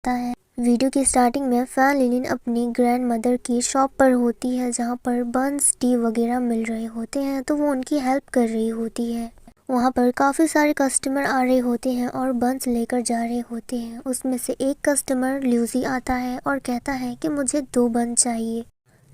होता है। वीडियो की स्टार्टिंग में फैन लिलिन अपनी ग्रैंड मदर की शॉप पर होती है जहाँ पर बंस टी वगैरह मिल रहे होते हैं, तो वो उनकी हेल्प कर रही होती है। वहाँ पर काफ़ी सारे कस्टमर आ रहे होते हैं और बंस लेकर जा रहे होते हैं। उसमें से एक कस्टमर ल्यूजी आता है और कहता है कि मुझे 2 बन चाहिए।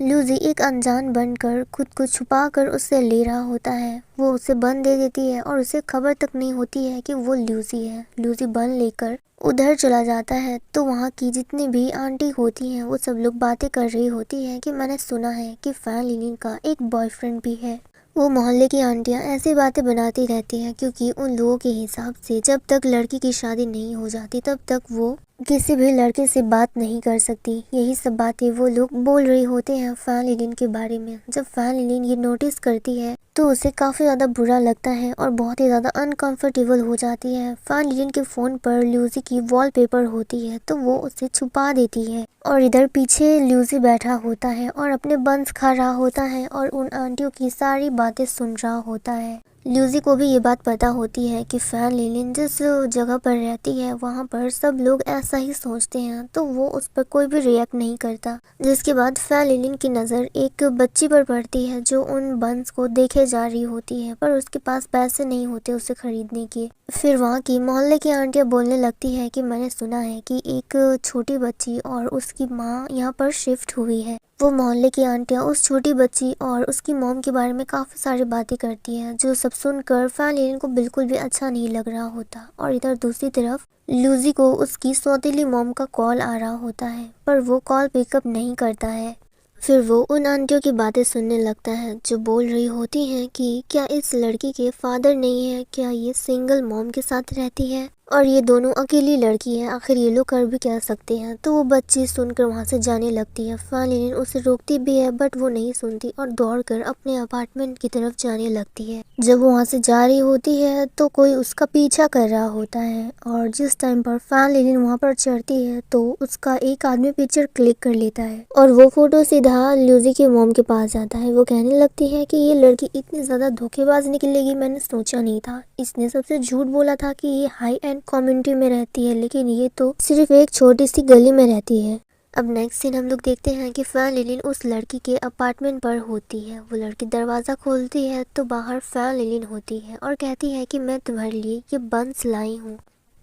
ल्यूजी एक अनजान बनकर खुद को छुपा कर उससे ले रहा होता है। वो उसे बन दे देती है और उसे खबर तक नहीं होती है कि वो ल्यूजी है। ल्यूजी बन लेकर उधर चला जाता है तो वहाँ की जितनी भी आंटी होती हैं वो सब लोग बातें कर रही होती हैं कि मैंने सुना है कि फैन लिलिन का एक बॉयफ्रेंड भी है। वो मोहल्ले की आंटियां ऐसी बातें बनाती रहती हैं क्योंकि उन लोगों के हिसाब से जब तक लड़की की शादी नहीं हो जाती तब तक वो किसी भी लड़के से बात नहीं कर सकती। यही सब बातें वो लोग बोल रहे होते हैं फैन लिलिन के बारे में। जब फैन लिलिन ये नोटिस करती है तो उसे काफ़ी ज़्यादा बुरा लगता है और बहुत ही ज़्यादा अनकंफर्टेबल हो जाती है। फैन लिलिन के फ़ोन पर ल्यूजी की वॉलपेपर होती है तो वो उसे छुपा देती है और इधर पीछे ल्यूजी बैठा होता है और अपने बंस खा रहा होता है और उन आंटियों की सारी बातें सुन रहा होता है। ल्यूजी को भी ये बात पता होती है कि फैन लिलिन जिस जगह पर रहती है वहाँ पर सब लोग ऐसा ही सोचते हैं, तो वो उस पर कोई भी रिएक्ट नहीं करता। जिसके बाद फैन लिलिन की नज़र एक बच्ची पर पड़ती है जो उन बंस को देखे जा रही होती है, पर उसके पास पैसे नहीं होते उसे खरीदने के। फिर वहाँ की मोहल्ले की आंटियाँ बोलने लगती है कि मैंने सुना है कि एक छोटी बच्ची और उसकी माँ यहाँ पर शिफ्ट हुई है। वो मोहल्ले की आंटियाँ उस छोटी बच्ची और उसकी मॉम के बारे में काफ़ी सारी बातें करती हैं, जो सब सुनकर फैन लिलिन को बिल्कुल भी अच्छा नहीं लग रहा होता। और इधर दूसरी तरफ ल्यूजी को उसकी सौतेली मॉम का कॉल आ रहा होता है, पर वो कॉल पिकअप नहीं करता है। फिर वो उन आंटियों की बातें सुनने लगता है जो बोल रही होती हैं कि क्या इस लड़की के फादर नहीं है, क्या ये सिंगल मॉम के साथ रहती है और ये दोनों अकेली लड़की है, आखिर ये लोग कर भी क्या सकते हैं। तो वो बच्ची सुनकर वहाँ से जाने लगती है। फैन लिलिन उसे रोकती भी है बट वो नहीं सुनती और दौड़कर अपने अपार्टमेंट की तरफ जाने लगती है। जब वो वहाँ से जा रही होती है तो कोई उसका पीछा कर रहा होता है और जिस टाइम पर फैन लिलिन वहाँ पर चढ़ती है तो उसका एक आदमी पिक्चर क्लिक कर लेता है और वो फोटो सीधा ल्यूजी की मॉम के पास जाता है। वो कहने लगती है कि ये लड़की इतनी ज़्यादा धोखेबाज निकलेगी, मैंने सोचा नहीं था। इसने सबसे झूठ बोला था कि ये हाई एंड कम्युनिटी में रहती है, लेकिन ये तो सिर्फ एक छोटी सी गली में रहती है। अब नेक्स्ट सीन हम लोग देखते हैं कि फैन लिलिन उस लड़की के अपार्टमेंट पर होती है। वो लड़की दरवाज़ा खोलती है तो बाहर फैन लिलिन होती है और कहती है कि मैं तुम्हारे लिए ये बंस लाई हूँ।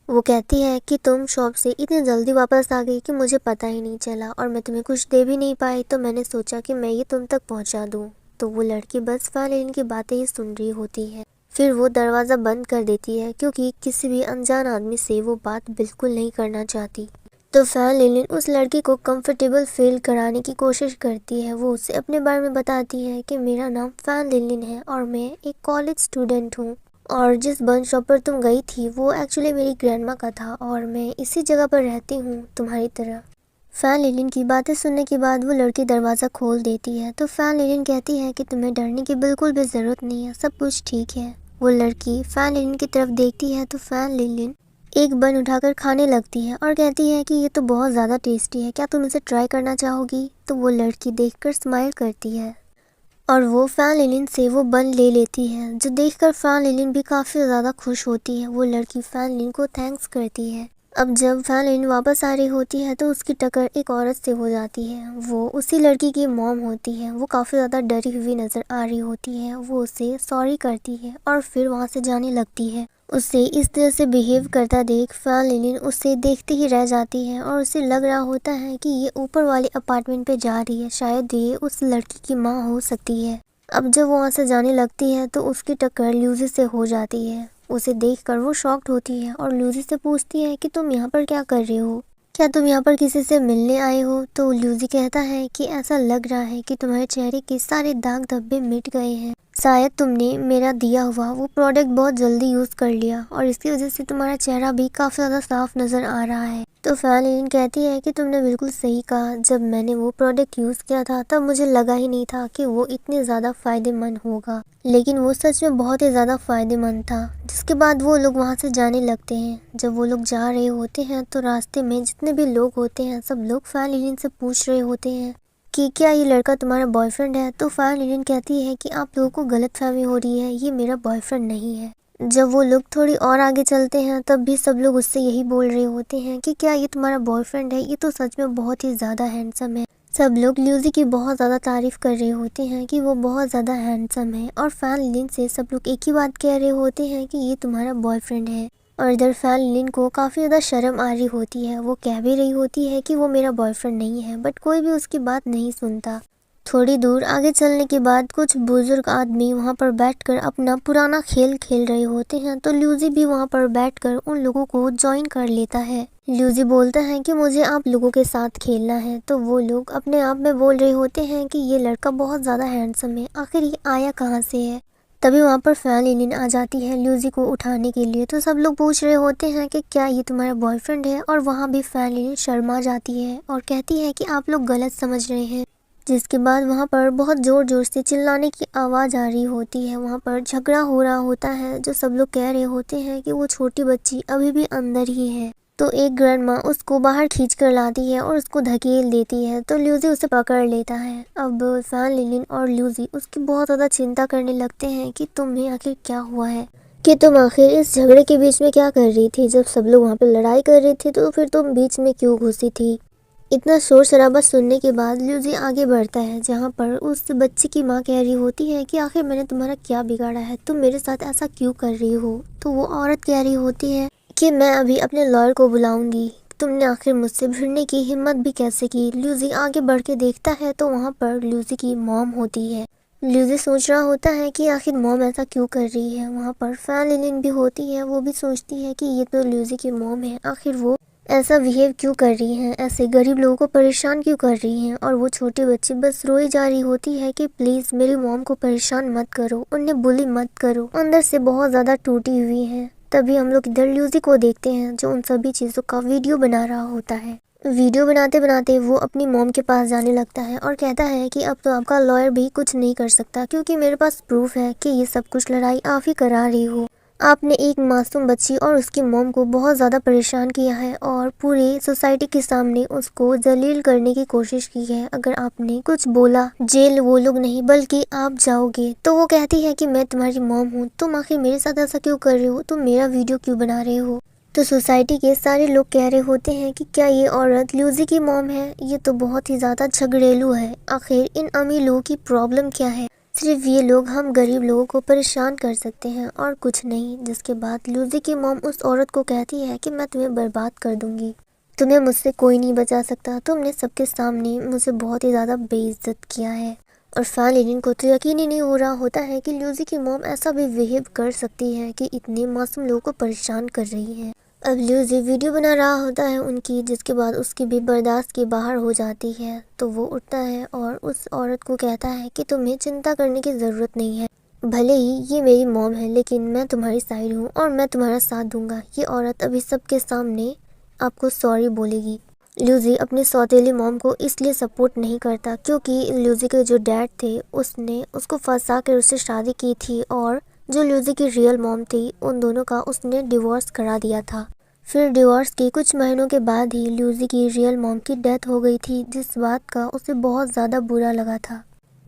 वो कहती है कि तुम शॉप से इतनी जल्दी वापस आ गई कि मुझे पता ही नहीं चला और मैं तुम्हें कुछ दे भी नहीं पाई, तो मैंने सोचा कि मैं ये तुम तक पहुंचा दूं। तो वो लड़की बस फैन लिलिन की बातें ही सुन रही होती है। फिर वो दरवाज़ा बंद कर देती है क्योंकि किसी भी अनजान आदमी से वो बात बिल्कुल नहीं करना चाहती। तो फैन लिलिन उस लड़की को कंफर्टेबल फील कराने की कोशिश करती है। वो उसे अपने बारे में बताती है कि मेरा नाम फैन लिलिन है और मैं एक कॉलेज स्टूडेंट हूँ और जिस बन शॉप पर तुम गई थी वो एक्चुअली मेरी ग्रैंडमा का था और मैं इसी जगह पर रहती हूँ तुम्हारी तरह। फैन लिलिन की बातें सुनने के बाद वो लड़की दरवाज़ा खोल देती है। तो फैन लिलिन कहती है कि तुम्हें डरने की बिल्कुल भी ज़रूरत नहीं है, सब कुछ ठीक है। वो लड़की फैन लिलिन की तरफ देखती है तो फैन लिलिन एक बन उठाकर खाने लगती है और कहती है कि ये तो बहुत ज़्यादा टेस्टी है, क्या तुम इसे ट्राई करना चाहोगी। तो वो लड़की देखकर स्माइल करती है और वो फैन लिलिन से वो बन ले लेती है, जो देखकर फैन लिलिन भी काफ़ी ज़्यादा खुश होती है। वो लड़की फैन लिलिन को थैंक्स करती है। अब जब फैन लिलिन वापस आ रही होती है तो उसकी टक्कर एक औरत से हो जाती है। वो उसी लड़की की मॉम होती है। वो काफ़ी ज़्यादा डरी हुई नज़र आ रही होती है। वो उसे सॉरी करती है और फिर वहाँ से जाने लगती है। उसे इस तरह से बिहेव करता देख फैन लिलिन उसे देखती ही रह जाती है और उसे लग रहा होता है कि ये ऊपर वाले अपार्टमेंट पे जा रही है, शायद ये उस लड़की की माँ हो सकती है। अब जब वो वहाँ से जाने लगती है तो उसकी टक्कर ल्यूजी से हो जाती है। उसे देखकर वो शॉक्ड होती है और ल्यूजी से पूछती है कि तुम यहाँ पर क्या कर रहे हो, क्या तुम यहाँ पर किसी से मिलने आए हो। तो ल्यूजी कहता है कि ऐसा लग रहा है कि तुम्हारे चेहरे के सारे दाग धब्बे मिट गए हैं, शायद तुमने मेरा दिया हुआ वो प्रोडक्ट बहुत जल्दी यूज़ कर लिया और इसकी वजह से तुम्हारा चेहरा भी काफ़ी ज़्यादा साफ नज़र आ रहा है। तो फैन लिलिन कहती है कि तुमने बिल्कुल सही कहा, जब मैंने वो प्रोडक्ट यूज़ किया था तब मुझे लगा ही नहीं था कि वो इतने ज़्यादा फ़ायदेमंद होगा, लेकिन वो सच में बहुत ही ज़्यादा फ़ायदेमंद था। जिसके बाद वो लोग वहाँ से जाने लगते हैं। जब वो लोग जा रहे होते हैं तो रास्ते में जितने भी लोग होते हैं सब लोग फैन लिलिन से पूछ रहे होते हैं कि क्या ये लड़का तुम्हारा बॉयफ्रेंड है। तो फैन लिलिन कहती है कि आप लोगों को गलतफहमी हो रही है, ये मेरा बॉयफ्रेंड नहीं है। जब वो लोग थोड़ी और आगे चलते हैं तब भी सब लोग उससे यही बोल रहे होते हैं कि क्या ये तुम्हारा बॉयफ्रेंड है, ये तो सच में बहुत ही ज़्यादा हैंडसम है। सब लोग ल्यूजी की बहुत ज़्यादा तारीफ़ कर रहे होते हैं कि वो बहुत ज़्यादा हैंडसम है, और फैन लिलिन से सब लोग एक ही बात कह रहे होते हैं कि ये तुम्हारा बॉयफ्रेंड है। और इधर फैन लिलिन को काफ़ी ज़्यादा शर्म आ रही होती है, वो कह भी रही होती है कि वो मेरा बॉयफ्रेंड नहीं है, बट कोई भी उसकी बात नहीं सुनता। थोड़ी दूर आगे चलने के बाद कुछ बुजुर्ग आदमी वहाँ पर बैठकर अपना पुराना खेल खेल रहे होते हैं, तो ल्यूजी भी वहाँ पर बैठकर उन लोगों को ज्वाइन कर लेता है। ल्यूजी बोलता है कि मुझे आप लोगों के साथ खेलना है, तो वो लोग अपने आप में बोल रहे होते हैं कि ये लड़का बहुत ज़्यादा हैंडसम है, आखिर ये आया कहाँ से है। तभी वहाँ पर फैन लिलिन आ जाती है ल्यूजी को उठाने के लिए, तो सब लोग पूछ रहे होते हैं कि क्या ये तुम्हारा बॉयफ्रेंड है, और वहाँ भी फैन लिलिन शर्मा जाती है और कहती है कि आप लोग गलत समझ रहे हैं। जिसके बाद वहाँ पर बहुत ज़ोर ज़ोर से चिल्लाने की आवाज़ आ रही होती है, वहाँ पर झगड़ा हो रहा होता है, जो सब लोग कह रहे होते हैं कि वो छोटी बच्ची अभी भी अंदर ही है। तो एक ग्रैंड माँ उसको बाहर खींच कर लाती है और उसको धकेल देती है, तो ल्यूजी उसे पकड़ लेता है। अब फैन लिलिन और ल्यूजी उसकी बहुत ज़्यादा चिंता करने लगते हैं कि तुम्हें आखिर क्या हुआ है, कि तुम आखिर इस झगड़े के बीच में क्या कर रही थी। जब सब लोग वहाँ पर लड़ाई कर रहे थे तो फिर तुम बीच में क्यों घुसी थी। इतना शोर शराबा सुनने के बाद ल्यूजी आगे बढ़ता है, जहाँ पर उस बच्चे की माँ कह रही होती है कि आखिर मैंने तुम्हारा क्या बिगाड़ा है, तुम मेरे साथ ऐसा क्यों कर रही हो। तो वो औरत कह रही होती है कि मैं अभी अपने लॉयर को बुलाऊंगी, तुमने आखिर मुझसे भिड़ने की हिम्मत भी कैसे की। ल्यूजी आगे बढ़ के देखता है तो वहाँ पर ल्यूजी की मॉम होती है। ल्यूजी सोच रहा होता है कि आखिर मॉम ऐसा क्यों कर रही है। वहाँ पर फैन लिलिन भी होती है, वो भी सोचती है कि ये तो ल्यूजी की मॉम है, आखिर वो ऐसा बिहेव क्यों कर रही हैं, ऐसे गरीब लोगों को परेशान क्यों कर रही हैं। और वो छोटी बच्ची बस रोई जा रही होती है कि प्लीज़ मेरी मॉम को परेशान मत करो, उन्हें बुली मत करो, अंदर से बहुत ज़्यादा टूटी हुई है। तभी हम लोग इधर ल्यूजी को देखते हैं जो उन सभी चीज़ों का वीडियो बना रहा होता है। वीडियो बनाते बनाते वो अपनी मॉम के पास जाने लगता है और कहता है कि अब तो आपका लॉयर भी कुछ नहीं कर सकता, क्योंकि मेरे पास प्रूफ है कि ये सब कुछ लड़ाई आप ही करा रही हो। आपने एक मासूम बच्ची और उसकी मॉम को बहुत ज़्यादा परेशान किया है और पूरी सोसाइटी के सामने उसको जलील करने की कोशिश की है। अगर आपने कुछ बोला, जेल वो लोग नहीं बल्कि आप जाओगे। तो वो कहती है कि मैं तुम्हारी मॉम हूँ, तुम आखिर मेरे साथ ऐसा क्यों कर रहे हो, तुम मेरा वीडियो क्यों बना रहे हो। तो सोसाइटी के सारे लोग कह रहे होते हैं कि क्या ये औरत ल्यूजी की मॉम है, ये तो बहुत ही ज़्यादा झगड़ेलू है। आखिर इन अमीर लोगों की प्रॉब्लम क्या है, सिर्फ ये लोग हम गरीब लोगों को परेशान कर सकते हैं और कुछ नहीं। जिसके बाद ल्यूजी की मॉम उस औरत को कहती है कि मैं तुम्हें बर्बाद कर दूंगी, तुम्हें मुझसे कोई नहीं बचा सकता, तुमने सबके सामने मुझे बहुत ही ज़्यादा बेइज्जत किया है। और फैन लिलिन को तो यकीन ही नहीं हो रहा होता है कि ल्यूजी की मॉम ऐसा भी बिहेव कर सकती है कि इतने मासूम लोगों को परेशान कर रही है। अब ल्यूजी वीडियो बना रहा होता है उनकी, जिसके बाद उसकी भी बर्दाश्त के बाहर हो जाती है। तो वो उठता है और उस औरत को कहता है कि तुम्हें चिंता करने की ज़रूरत नहीं है, भले ही ये मेरी मॉम है लेकिन मैं तुम्हारी साइड हूँ और मैं तुम्हारा साथ दूंगा। ये औरत अभी सबके सामने आपको सॉरी बोलेगी। ल्यूजी अपनी सौतेली मॉम को इसलिए सपोर्ट नहीं करता क्योंकि ल्यूजी के जो डैड थे उसने उसको फंसा कर उससे शादी की थी, और जो ल्यूजी की रियल मॉम थी उन दोनों का उसने डिवोर्स करा दिया था। फिर डिवोर्स के कुछ महीनों के बाद ही ल्यूजी की रियल मॉम की डेथ हो गई थी, जिस बात का उसे बहुत ज़्यादा बुरा लगा था।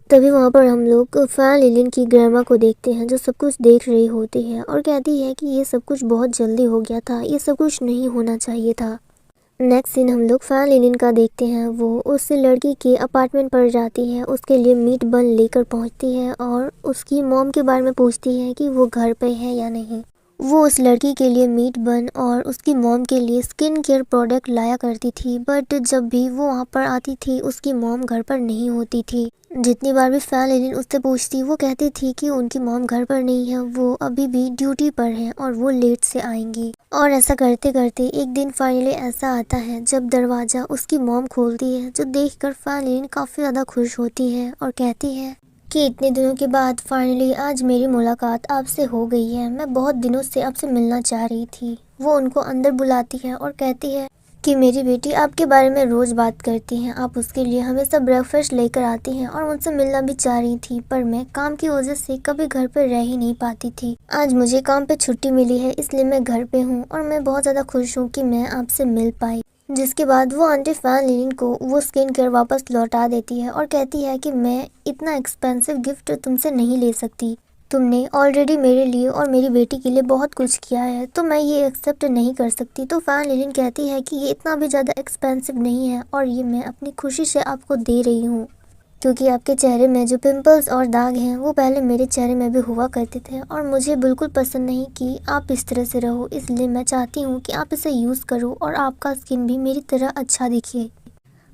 तभी वहाँ पर हम लोग फैन लिलिन की ग्रैंडमा को देखते हैं, जो सब कुछ देख रही होती है और कहती है कि ये सब कुछ बहुत जल्दी हो गया था, ये सब कुछ नहीं होना चाहिए था। नेक्स्ट सीन हम लोग फैन लिलिन का देखते हैं। वो उस लड़की के अपार्टमेंट पर जाती है, उसके लिए मीट बन लेकर पहुंचती है और उसकी मॉम के बारे में पूछती है कि वो घर पे है या नहीं। वो उस लड़की के लिए मीट बन और उसकी मॉम के लिए स्किन केयर प्रोडक्ट लाया करती थी, बट जब भी वो वहाँ पर आती थी उसकी मॉम घर पर नहीं होती थी। जितनी बार भी फैन लिलिन उससे पूछती वो कहती थी कि उनकी मॉम घर पर नहीं है, वो अभी भी ड्यूटी पर है और वो लेट से आएंगी। और ऐसा करते करते एक दिन फाइनली ऐसा आता है जब दरवाज़ा उसकी मॉम खोलती है, जो देखकर फैन लिलिन काफ़ी ज़्यादा खुश होती है और कहती है कि इतने दिनों के बाद फाइनली आज मेरी मुलाकात आपसे हो गई है, मैं बहुत दिनों से आपसे मिलना चाह रही थी। वो उनको अंदर बुलाती है और कहती है कि मेरी बेटी आपके बारे में रोज़ बात करती हैं, आप उसके लिए हमेशा ब्रेकफास्ट लेकर आती हैं और मुझसे मिलना भी चाह रही थी, पर मैं काम की वजह से कभी घर पर रह ही नहीं पाती थी। आज मुझे काम पे छुट्टी मिली है इसलिए मैं घर पे हूँ और मैं बहुत ज़्यादा खुश हूँ कि मैं आपसे मिल पाई। जिसके बाद वो आंटी फैन लिलिन को वो स्किन केयर वापस लौटा देती है और कहती है कि मैं इतना एक्सपेंसिव गिफ्ट तुमसे नहीं ले सकती, तुमने ऑलरेडी मेरे लिए और मेरी बेटी के लिए बहुत कुछ किया है, तो मैं ये एक्सेप्ट नहीं कर सकती। तो फैन लिलिन कहती है कि ये इतना भी ज़्यादा एक्सपेंसिव नहीं है और ये मैं अपनी खुशी से आपको दे रही हूँ, क्योंकि आपके चेहरे में जो पिंपल्स और दाग हैं वो पहले मेरे चेहरे में भी हुआ करते थे और मुझे बिल्कुल पसंद नहीं कि आप इस तरह से रहो, इसलिए मैं चाहती हूँ कि आप इसे यूज़ करो और आपका स्किन भी मेरी तरह अच्छा दिखे।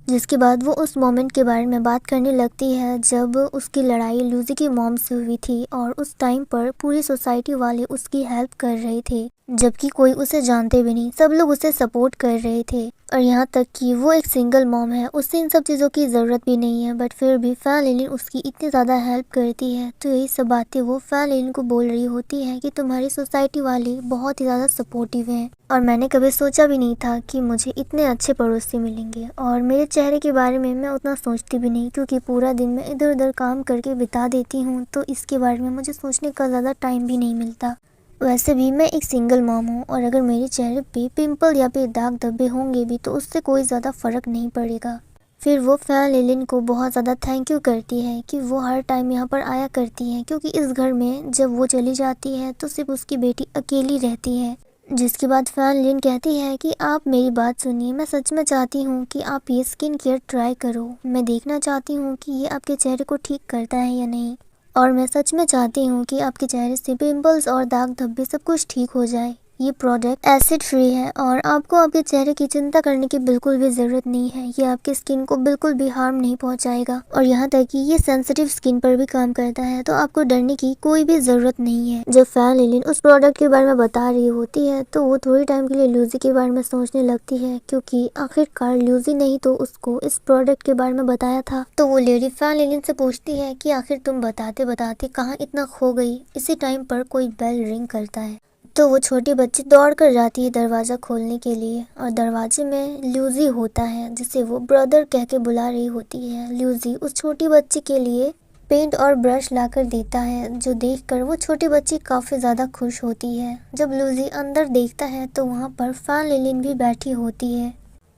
जिसके बाद वो उस मोमेंट के बारे में बात करने लगती है जब उसकी लड़ाई लूजी की मॉम से हुई थी और उस टाइम पर पूरी सोसाइटी वाले उसकी हेल्प कर रहे थे, जबकि कोई उसे जानते भी नहीं, सब लोग उसे सपोर्ट कर रहे थे। और यहाँ तक कि वो एक सिंगल मॉम है, उससे इन सब चीज़ों की ज़रूरत भी नहीं है, बट फिर भी फैन लिलिन उसकी इतनी ज़्यादा हेल्प करती है। तो यही सब बातें वो फैन लिलिन को बोल रही होती है कि तुम्हारी सोसाइटी वाले बहुत ही ज़्यादा सपोर्टिव हैं और मैंने कभी सोचा भी नहीं था कि मुझे इतने अच्छे पड़ोसी मिलेंगे। और मेरे चेहरे के बारे में मैं उतना सोचती भी नहीं, क्योंकि पूरा दिन मैं इधर उधर काम करके बिता देती हूँ, तो इसके बारे में मुझे सोचने का ज़्यादा टाइम भी नहीं मिलता। वैसे भी मैं एक सिंगल मॉम हूँ और अगर मेरे चेहरे पे पिंपल या फिर दाग धब्बे होंगे भी तो उससे कोई ज़्यादा फ़र्क नहीं पड़ेगा। फिर वो फैन लिलिन को बहुत ज़्यादा थैंक यू करती है कि वो हर टाइम यहाँ पर आया करती है, क्योंकि इस घर में जब वो चली जाती है तो सिर्फ उसकी बेटी अकेली रहती है। जिसके बाद फैन लिलिन कहती है कि आप मेरी बात सुनिए, मैं सच में चाहती हूँ कि आप ये स्किन केयर ट्राई करो। मैं देखना चाहती हूँ कि ये आपके चेहरे को ठीक करता है या नहीं, और मैं सच में चाहती हूँ कि आपके चेहरे से पिंपल्स और दाग धब्बे सब कुछ ठीक हो जाए। ये प्रोडक्ट एसिड फ्री है और आपको आपके चेहरे की चिंता करने की बिल्कुल भी ज़रूरत नहीं है। ये आपकी स्किन को बिल्कुल भी हार्म नहीं पहुंचाएगा और यहाँ तक कि ये सेंसिटिव स्किन पर भी काम करता है, तो आपको डरने की कोई भी ज़रूरत नहीं है। जब फैन लिलिन उस प्रोडक्ट के बारे में बता रही होती है तो वो थोड़ी टाइम के लिए लूजी के बारे में सोचने लगती है, क्योंकि आखिरकार लूजी नहीं तो उसको इस प्रोडक्ट के बारे में बताया था। तो वो लेडी फैन लिलिन से पूछती है कि आखिर तुम बताते बताते कहाँ इतना खो गई। इसी टाइम पर कोई बेल रिंग करता है, तो वो छोटी बच्ची दौड़ कर जाती है दरवाज़ा खोलने के लिए और दरवाजे में लूजी होता है, जिसे वो ब्रदर कह के बुला रही होती है। लूजी उस छोटी बच्ची के लिए पेंट और ब्रश लाकर देता है, जो देखकर वो छोटी बच्ची काफ़ी ज़्यादा खुश होती है। जब लूजी अंदर देखता है तो वहाँ पर फैन लिलिन भी बैठी होती है।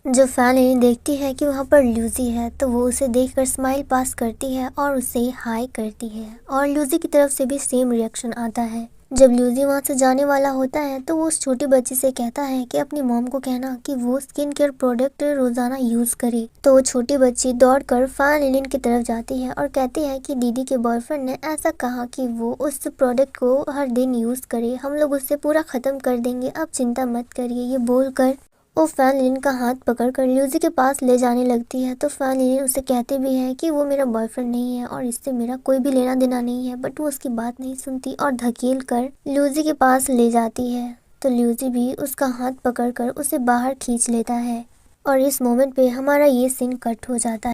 जब फैन लिलिन देखती है कि वहाँ पर लूजी है तो वो उसे देखकर स्माइल पास करती है और उसे हाई करती है और लूजी की तरफ से भी सेम रिएक्शन आता है। जब लूजी वहाँ से जाने वाला होता है तो वो उस छोटी बच्ची से कहता है कि अपनी मॉम को कहना कि वो स्किन केयर प्रोडक्ट रोजाना यूज करे। तो वो छोटी बच्ची दौड़कर फैन लिलिन की तरफ जाती है और कहती है कि दीदी के बॉयफ्रेंड ने ऐसा कहा कि वो उस प्रोडक्ट को हर दिन यूज करे, हम लोग उससे पूरा खत्म कर देंगे, आप चिंता मत करिए। ये बोलकर वो फैन लिलिन का हाथ पकड़कर लूजी के पास ले जाने लगती है। तो फैन लिलिन उसे कहते भी है कि वो मेरा बॉयफ्रेंड नहीं है और इससे मेरा कोई भी लेना देना नहीं है, बट वो उसकी बात नहीं सुनती और धकेल कर लूजी के पास ले जाती है। तो लूजी भी उसका हाथ पकड़कर उसे बाहर खींच लेता है और इस मोमेंट पे हमारा ये सीन कट हो जाता है।